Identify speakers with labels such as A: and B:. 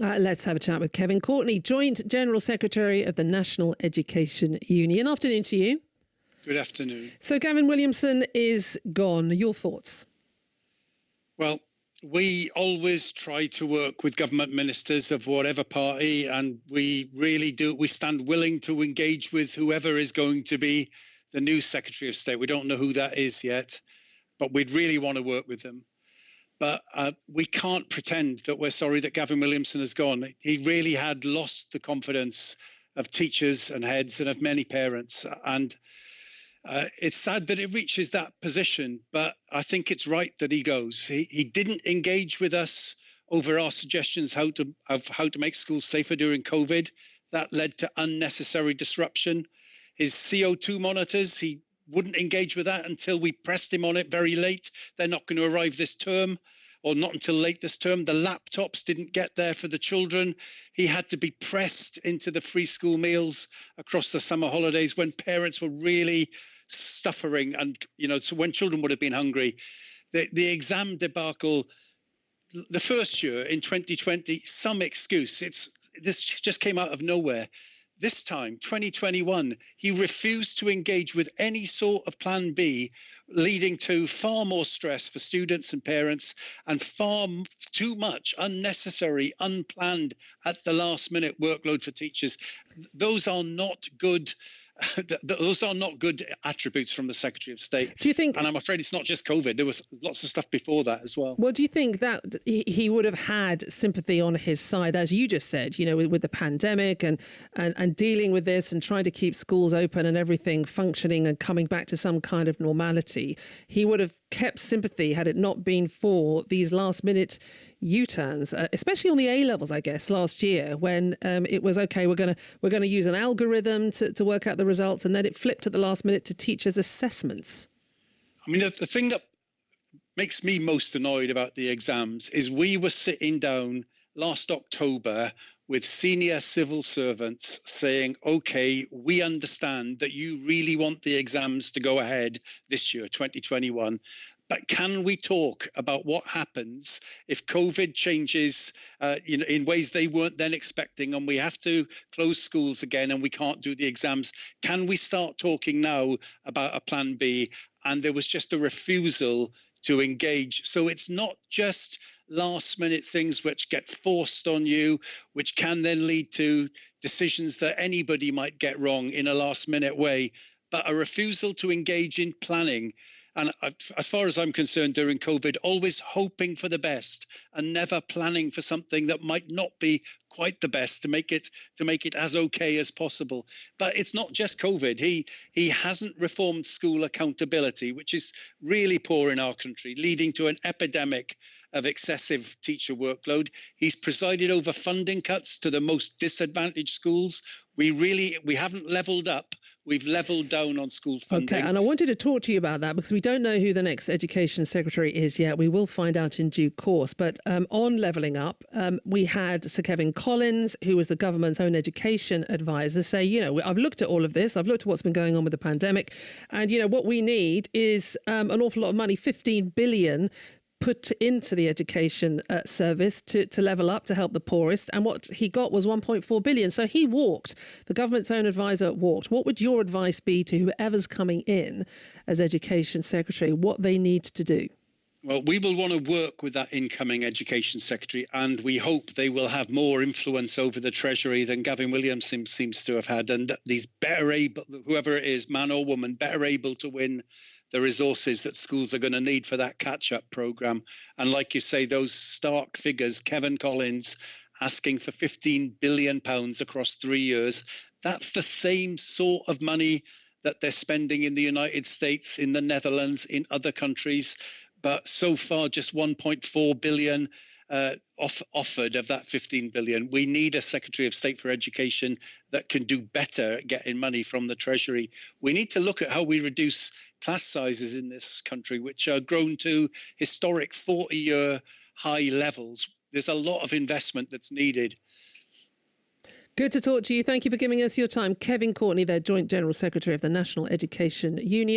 A: Let's have a chat with Kevin Courtney, Joint General Secretary of the National Education Union. Afternoon to you.
B: Good afternoon.
A: So Gavin Williamson is gone. Your thoughts?
B: Well, we always try to work with government ministers of whatever party, and we really do. We stand willing to engage with whoever is going to be the new Secretary of State. We don't know who that is yet, but we'd really want to work with them. But we can't pretend that we're sorry that Gavin Williamson has gone. He really had lost the confidence of teachers and heads and of many parents. And it's sad that it reaches that position, but I think it's right that he goes. He didn't engage with us over our suggestions of how to make schools safer during COVID. That led to unnecessary disruption. His CO2 monitors, he wouldn't engage with that until we pressed him on it very late. They're not going to arrive this term, or not until late this term. The laptops didn't get there for the children. He had to be pressed into the free school meals across the summer holidays when parents were really suffering, and so when children would have been hungry. The exam debacle, the first year in 2020, some excuse. This just came out of nowhere. This time, 2021, he refused to engage with any sort of plan B, leading to far more stress for students and parents and far too much unnecessary, unplanned, at the last minute workload for teachers. Those are not good. Those are not good attributes from the Secretary of State.
A: Do you think?
B: And I'm afraid it's not just COVID. There was lots of stuff before that as well.
A: Well, do you think that he would have had sympathy on his side, as you just said, with the pandemic and dealing with this and trying to keep schools open and everything functioning and coming back to some kind of normality? He would have kept sympathy had it not been for these last minute U-turns, especially on the A-levels, I guess, last year when it was, OK, we're going to use an algorithm to work out the results, and then it flipped at the last minute to teachers' assessments.
B: I mean, the thing that makes me most annoyed about the exams is we were sitting down last October with senior civil servants saying, OK, we understand that you really want the exams to go ahead this year, 2021. But can we talk about what happens if COVID changes in ways they weren't then expecting, and we have to close schools again and we can't do the exams? Can we start talking now about a plan B? And there was just a refusal to engage. So it's not just last minute things which get forced on you, which can then lead to decisions that anybody might get wrong in a last minute way, but a refusal to engage in planning. And as far as I'm concerned, during COVID, always hoping for the best and never planning for something that might not be quite the best to make it as okay as possible. But it's not just COVID. He hasn't reformed school accountability, which is really poor in our country, leading to an epidemic of excessive teacher workload. He's presided over funding cuts to the most disadvantaged schools. We haven't leveled up. We've leveled down on school funding.
A: OK, and I wanted to talk to you about that because we don't know who the next Education Secretary is yet. We will find out in due course. But on levelling up, we had Sir Kevin Collins, who was the government's own education advisor, say, I've looked at all of this. I've looked at what's been going on with the pandemic. And, what we need is an awful lot of money, 15 billion put into the education service to level up, to help the poorest. And what he got was 1.4 billion. So he walked. The government's own advisor walked. What would your advice be to whoever's coming in as Education Secretary, what they need to do?
B: Well, we will want to work with that incoming Education Secretary, and we hope they will have more influence over the Treasury than Gavin Williamson seems to have had. And he's better able, whoever it is, man or woman, better able to win the resources that schools are going to need for that catch-up programme. And like you say, those stark figures, Kevin Collins asking for £15 billion across 3 years, that's the same sort of money that they're spending in the United States, in the Netherlands, in other countries. But so far, just 1.4 billion offered of that 15 billion. We need a Secretary of State for Education that can do better at getting money from the Treasury. We need to look at how we reduce class sizes in this country, which are grown to historic 40-year high levels. There's a lot of investment that's needed.
A: Good to talk to you. Thank you for giving us your time. Kevin Courtney, their Joint General Secretary of the National Education Union.